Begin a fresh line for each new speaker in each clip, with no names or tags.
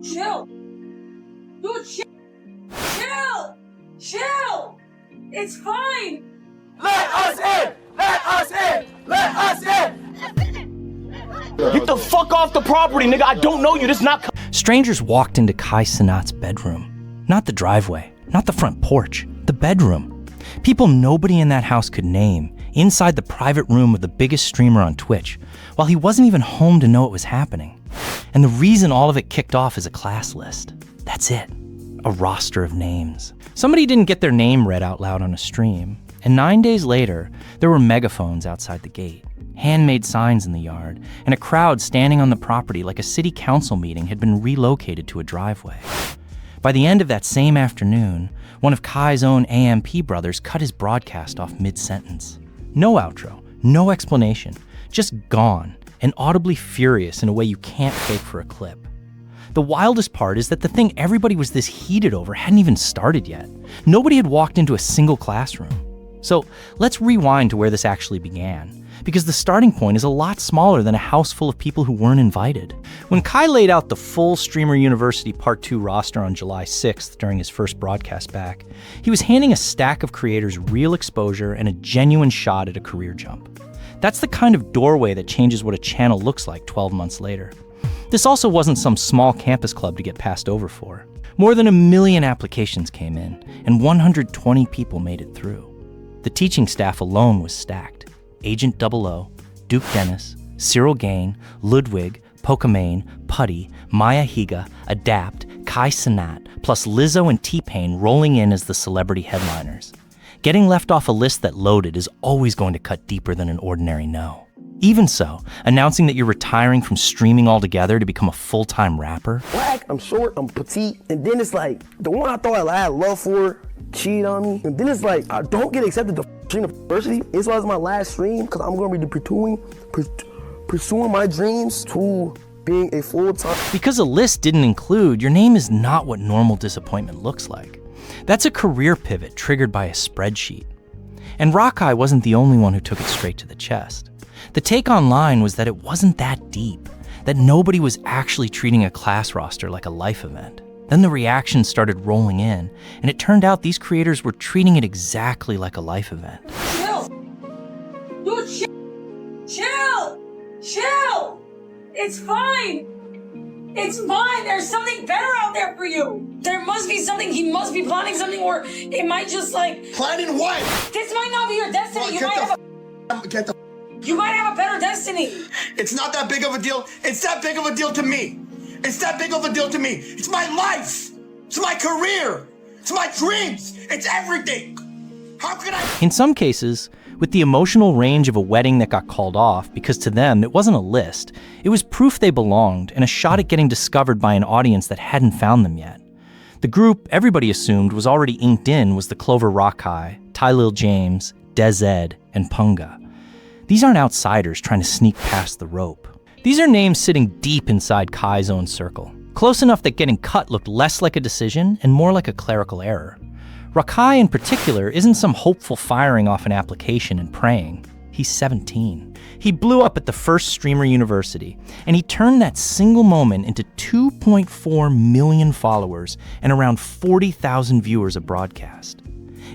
Chill. Dude, chill. Chill. It's fine.
Let us in! Let us in! Let us in! Get the fuck off the property, nigga. I don't know you. This is not...
Strangers walked into Kai Cenat's bedroom. Not the driveway, not the front porch, the bedroom. People nobody in that house could name, inside the private room of the biggest streamer on Twitch, while he wasn't even home to know it was happening. And the reason all of it kicked off is a class list. That's it. A roster of names. Somebody didn't get their name read out loud on a stream, and 9 days later, there were megaphones outside the gate, handmade signs in the yard, and a crowd standing on the property like a city council meeting had been relocated to a driveway. By the end of that same afternoon, one of Kai's own AMP brothers cut his broadcast off mid-sentence. No outro, no explanation, just gone, and audibly furious in a way you can't fake for a clip. The wildest part is that the thing everybody was this heated over hadn't even started yet. Nobody had walked into a single classroom. So let's rewind to where this actually began, because the starting point is a lot smaller than a house full of people who weren't invited. When Kai laid out the full Streamer University Part 2 roster on July 6th during his first broadcast back, he was handing a stack of creators real exposure and a genuine shot at a career jump. That's the kind of doorway that changes what a channel looks like 12 months later. This also wasn't some small campus club to get passed over for. More than 1 million applications came in, and 120 people made it through. The teaching staff alone was stacked. Agent 00, Duke Dennis, Cyril Gain, Ludwig, Pokimane, Putty, Maya Higa, Adapt, Kai Cenat, plus Lizzo and T-Pain rolling in as the celebrity headliners. Getting left off a list that loaded is always going to cut deeper than an ordinary no. Even so, announcing that you're retiring from streaming altogether to become a full-time rapper?
Black, I'm short, I'm petite, and then it's like, the one I thought I had love for cheated on me, and then it's like, I don't get accepted to university. This was my last stream, because I'm going to be pursuing my dreams to being a full-time.
Because a list didn't include, your name is not what normal disappointment looks like. That's a career pivot triggered by a spreadsheet. And Rakai wasn't the only one who took it straight to the chest. The take online was that it wasn't that deep, that nobody was actually treating a class roster like a life event. Then the reactions started rolling in, and it turned out these creators were treating it exactly like a life event.
Chill. Dude, chill. Chill. It's fine. It's fine. There's something better out there for you. There must be something. He must be planning something, or it might just like...
Planning what?
This might not be your destiny.
Well,
You might have a better destiny.
It's not that big of a deal. It's that big of a deal to me. It's that big of a deal to me. It's my life. It's my career. It's my dreams. It's everything. How can I...
In some cases, with the emotional range of a wedding that got called off, because to them, it wasn't a list. It was proof they belonged and a shot at getting discovered by an audience that hadn't found them yet. The group everybody assumed was already inked in was the Clover Rakai, Tylil James, Dez and Punga. These aren't outsiders trying to sneak past the rope. These are names sitting deep inside Kai's own circle, close enough that getting cut looked less like a decision and more like a clerical error. Rakai in particular isn't some hopeful firing off an application and praying. He's 17. He blew up at the first Streamer University, and he turned that single moment into 2.4 million followers and around 40,000 viewers a broadcast.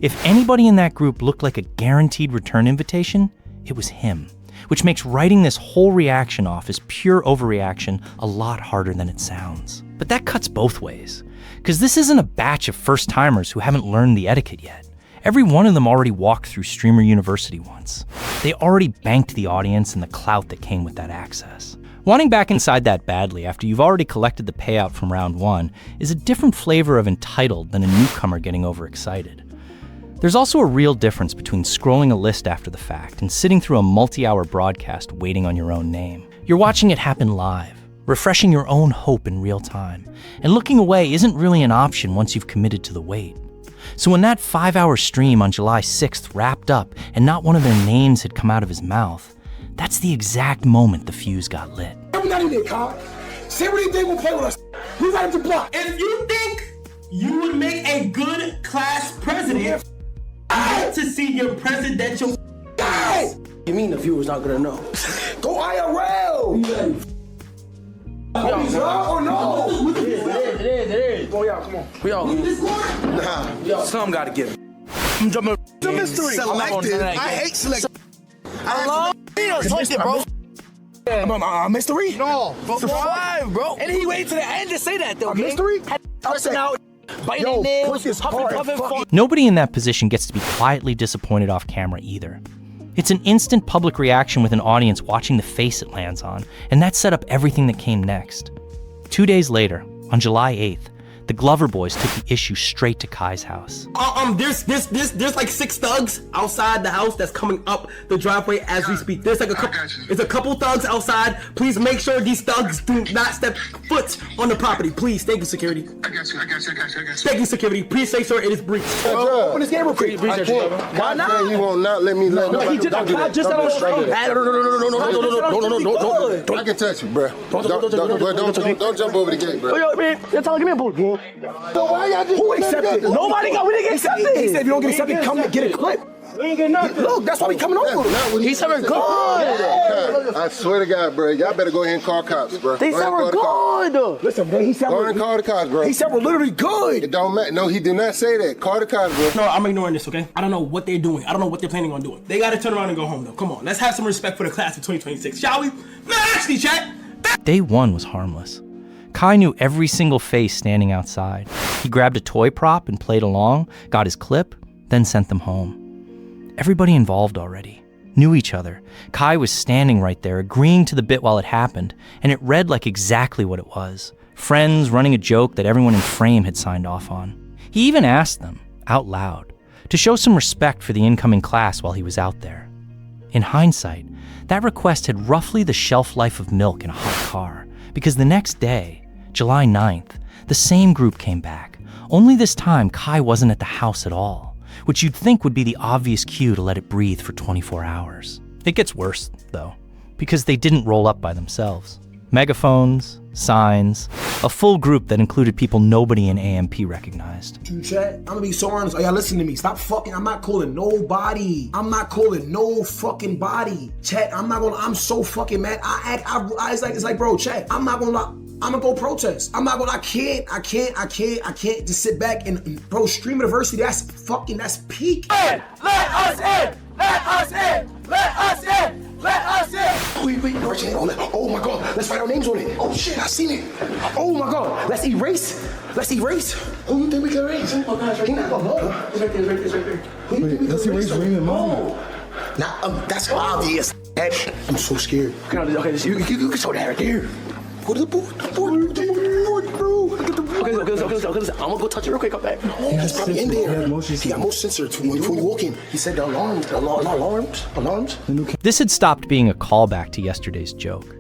If anybody in that group looked like a guaranteed return invitation, it was him, which makes writing this whole reaction off as pure overreaction a lot harder than it sounds. But that cuts both ways, because this isn't a batch of first-timers who haven't learned the etiquette yet. Every one of them already walked through Streamer University once. They already banked the audience and the clout that came with that access. Wanting back inside that badly after you've already collected the payout from round one is a different flavor of entitled than a newcomer getting overexcited. There's also a real difference between scrolling a list after the fact and sitting through a multi-hour broadcast waiting on your own name. You're watching it happen live, refreshing your own hope in real time, and looking away isn't really an option once you've committed to the wait. So when that 5-hour stream on July 6th wrapped up and not one of their names had come out of his mouth, that's the exact moment the fuse got lit.
We're not in there, Kai. Say what you think will play with us. We got him to block.
If you think you would make a good class president, I want to see your presidential...
You mean the viewers not gonna know? Go IRL! Or no? we out, come on. We out. Nah, some gotta get it. I'm jumping. It's a mystery.
Selective. I hate selective.
I love selective, bro. A mystery? No. Survive, bro. And he waited to the end to say that, though. A mystery? Out, biting their nails, puffing.
Nobody in that position gets to be quietly disappointed off camera either. It's an instant public reaction with an audience watching the face it lands on, and that set up everything that came next. 2 days later, on July 8th, the Glover boys took the issue straight to Kai's house.
There's like 6 thugs outside the house that's coming up the driveway as we speak. There's like a couple. There's a couple thugs outside. Please make sure these thugs do not step foot on the property. Please, thank you, security.
I got you.
Thank you, security. Please make sure it is breached.
Open this game real quick.
Why not? He won't not let me let
No, he just
No. I can touch you, bro. Don't jump over the gate, bro.
Yo, man, you're telling me a bullet, bro.
Why y'all just
Who accepted? Nobody got. We didn't get accepted. He said if you don't get accepted, come and get a clip. We ain't get nothing. Look, that's why we coming over. He said we're good.
I swear to God, bro. Y'all better go ahead and call cops, bro.
They said we're good. Listen, man, he said
Go ahead and call the cops, bro.
He said we're literally good.
It don't matter. No, he did not say that. Call the cops, bro.
No, I'm ignoring this, okay? I don't know what they're doing. I don't know what they're planning on doing. They gotta turn around and go home, though. Come on, let's have some respect for the class of 2026, shall we? No, actually, chat.
Day one was harmless. Kai knew every single face standing outside. He grabbed a toy prop and played along, got his clip, then sent them home. Everybody involved already knew each other. Kai was standing right there, agreeing to the bit while it happened, and it read like exactly what it was. Friends running a joke that everyone in frame had signed off on. He even asked them, out loud, to show some respect for the incoming class while he was out there. In hindsight, that request had roughly the shelf life of milk in a hot car, because the next day, July 9th, the same group came back, only this time Kai wasn't at the house at all, which you'd think would be the obvious cue to let it breathe for 24 hours. It gets worse, though, because they didn't roll up by themselves. Megaphones, signs, a full group that included people nobody in AMP recognized.
Dude, chat, I'm gonna be so honest. Oh, y'all listen to me. Stop fucking. I'm not calling nobody. I'm not calling no fucking body. Chat, I'm so fucking mad. It's like, bro, chat, I'm not gonna lie. I'm gonna go protest. I can't just sit back and bro, stream diversity. That's peak.
Let us in! Let us in! Let us in! Let us in!
Wait, oh my God, let's write our names on it. Oh shit, I seen it. Oh my God, let's erase. Who you think we can erase? Oh gosh, right now. It's right there. Wait, let's erase Raymond Mom. Nah, that's obvious. I'm so scared. Okay, you can show that right there. Go to the board, bro. Okay, I'm gonna go touch it real quick. Come back. He's probably in there. He got motion sensor when you walk in. He said the alarms.
This had stopped being a callback to yesterday's joke.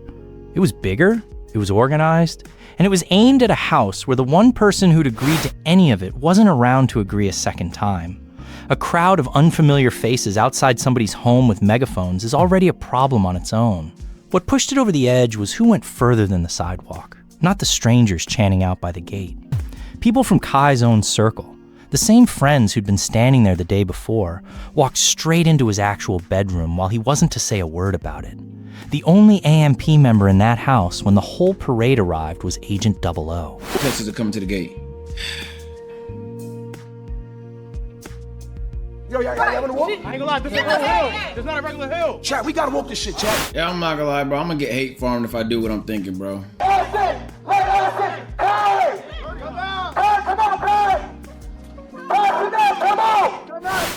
It was bigger, it was organized, and it was aimed at a house where the one person who'd agreed to any of it wasn't around to agree a second time. A crowd of unfamiliar faces outside somebody's home with megaphones is already a problem on its own. What pushed it over the edge was who went further than the sidewalk, not the strangers chanting out by the gate. People from Kai's own circle, the same friends who'd been standing there the day before, walked straight into his actual bedroom while he wasn't to say a word about it. The only AMP member in that house when the whole parade arrived was Agent 00.
Texas are coming to the gate.
Yo, y'all wanna walk?
I ain't gonna lie, this ain't a regular hill. It's not a regular hill.
Chat, we gotta walk this shit, chat.
Yeah, I'm not gonna lie, bro. I'm gonna get hate farmed if I do what I'm thinking, bro.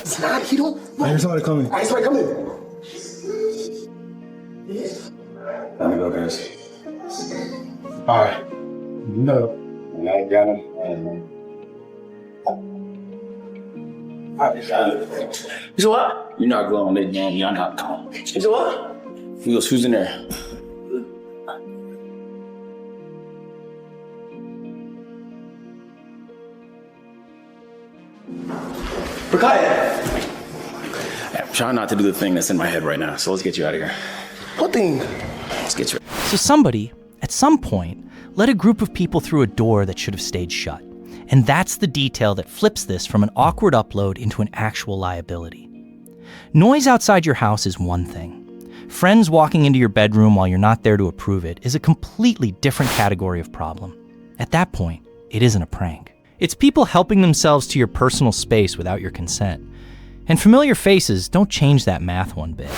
It's not, he don't.
I hear somebody coming.
I hear somebody coming.
Let me go, guys. Alright. No. And I got him.
You said what?
You're not glowing, lady man. You're not calm.
You said what?
Who's in there? I'm trying not to do the thing that's in my head right now, so let's get you out of here.
What thing?
Let's get you.
So somebody, at some point, let a group of people through a door that should have stayed shut. And that's the detail that flips this from an awkward upload into an actual liability. Noise outside your house is one thing. Friends walking into your bedroom while you're not there to approve it is a completely different category of problem. At that point, it isn't a prank. It's people helping themselves to your personal space without your consent. And familiar faces don't change that math one bit.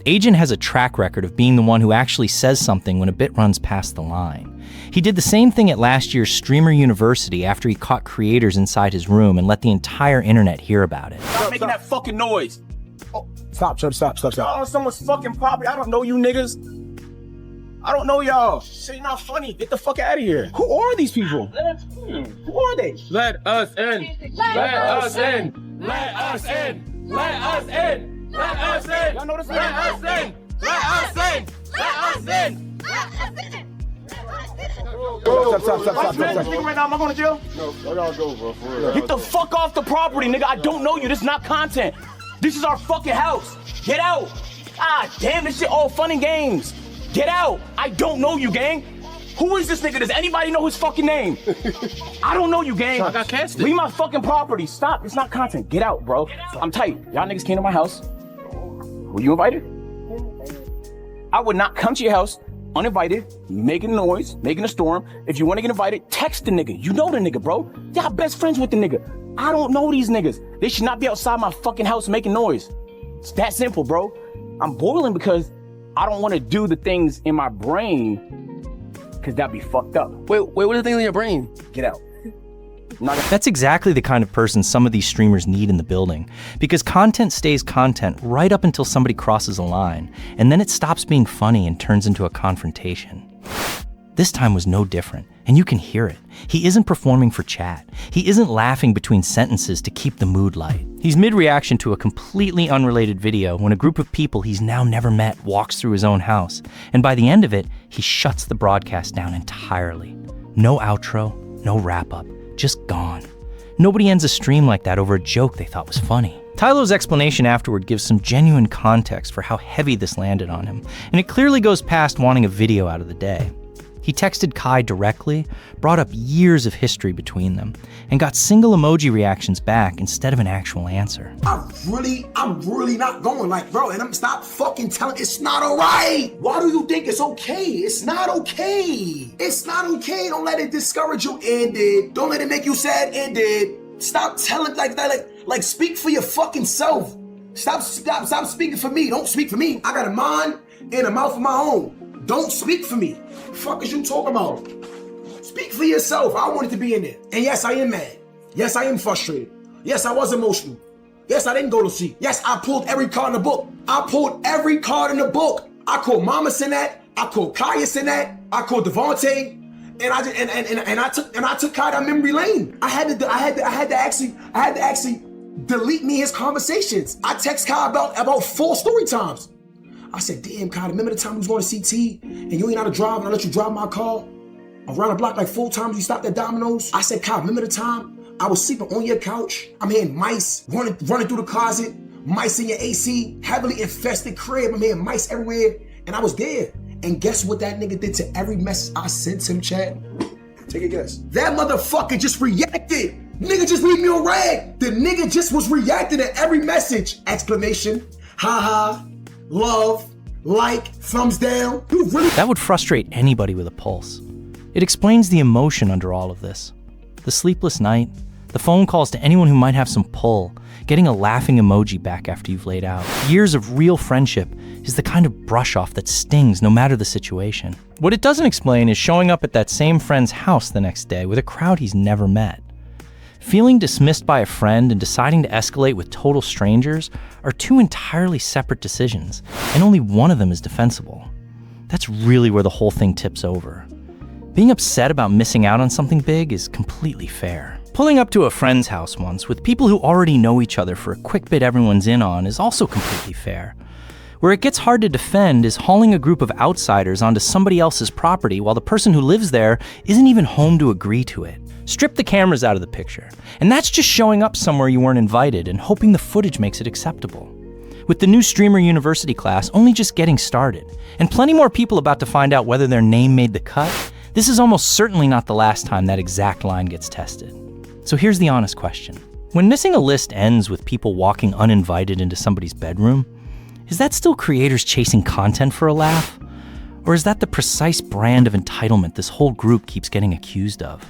Agent has a track record of being the one who actually says something when a bit runs past the line. He did the same thing at last year's Streamer University after he caught creators inside his room and let the entire internet hear about it.
Stop making that fucking noise.
Oh, stop.
On someone's fucking property. I don't know you niggas. I don't know y'all. Shit, you're not funny. Get the fuck out of here. Who are these people? Who are they?
Let us in. Let us in. Let us in. Let us in. Let us in.
Y'all know this?
Let us in. Let us in. Let us in.
Stop. Right now, am I going to jail?
No, I gotta go, bro. For real.
Get the fuck off the property, nigga. I don't know you. This is not content. This is our fucking house. Get out. Ah, damn, this shit all fun and games. Get out. I don't know you, gang. Who is this nigga? Does anybody know his fucking name? I don't know you, gang.
I got casted.
Leave my fucking property. Stop. It's not content. Get out, bro. I'm tight. Y'all niggas came to my house. Were you invited? I would not come to your house uninvited, making noise, making a storm. If you want to get invited, text the nigga. You know the nigga, bro. Y'all best friends with the nigga. I don't know these niggas. They should not be outside my fucking house making noise. It's that simple, bro. I'm boiling because I don't want to do the things in my brain because that'd be fucked up.
Wait, what are the things in your brain?
Get out.
That's exactly the kind of person some of these streamers need in the building, because content stays content right up until somebody crosses a line, and then it stops being funny and turns into a confrontation. This time was no different, and you can hear it. He isn't performing for chat. He isn't laughing between sentences to keep the mood light. He's mid-reaction to a completely unrelated video when a group of people he's now never met walks through his own house, and by the end of it, he shuts the broadcast down entirely. No outro, no wrap-up, just gone. Nobody ends a stream like that over a joke they thought was funny. Tylil's explanation afterward gives some genuine context for how heavy this landed on him, and it clearly goes past wanting a video out of the day. He texted Kai directly, brought up years of history between them, and got single emoji reactions back instead of an actual answer.
I'm really not going, like, bro, and stop fucking telling, it's not all right. Why do you think it's okay? It's not okay. It's not okay. Don't let it discourage you, and did. Don't let it make you sad, and did. Stop telling like that, like speak for your fucking self. Stop speaking for me. Don't speak for me. I got a mind and a mouth of my own. Don't speak for me. The fuck is you talking about? Speak for yourself. I wanted to be in there. And yes, I am mad. Yes, I am frustrated. Yes, I was emotional. Yes, I didn't go to sleep. Yes, I pulled every card in the book. I pulled every card in the book. I called Mama Cenat. I called Kai Cenat. I called Devontae. And I took Kai down memory lane. I had to actually delete me his conversations. I text Kai about 4 story times. I said, damn, Kai, remember the time we was going to CT and you ain't know how to drive and I let you drive my car around the block like 4 times, you stopped at Domino's? I said, Kai, remember the time I was sleeping on your couch? I'm hearing mice running through the closet, mice in your AC, heavily infested crib. I'm hearing mice everywhere, and I was there. And guess what that nigga did to every message I sent him, Chad? Take a guess. That motherfucker just reacted. Nigga just leave me on red. The nigga just was reacting to every message. Exclamation, haha, love, like, thumbs down. You really?
That would frustrate anybody with a pulse. It explains the emotion under all of this. The sleepless night, the phone calls to anyone who might have some pull, getting a laughing emoji back after you've laid out. Years of real friendship is the kind of brush off that stings no matter the situation. What it doesn't explain is showing up at that same friend's house the next day with a crowd he's never met. Feeling dismissed by a friend and deciding to escalate with total strangers are 2 entirely separate decisions, and only one of them is defensible. That's really where the whole thing tips over. Being upset about missing out on something big is completely fair. Pulling up to a friend's house once with people who already know each other for a quick bit everyone's in on is also completely fair. Where it gets hard to defend is hauling a group of outsiders onto somebody else's property while the person who lives there isn't even home to agree to it. Strip the cameras out of the picture, and that's just showing up somewhere you weren't invited and hoping the footage makes it acceptable. With the new Streamer University class only just getting started, and plenty more people about to find out whether their name made the cut, this is almost certainly not the last time that exact line gets tested. So here's the honest question. When missing a list ends with people walking uninvited into somebody's bedroom, is that still creators chasing content for a laugh? Or is that the precise brand of entitlement this whole group keeps getting accused of?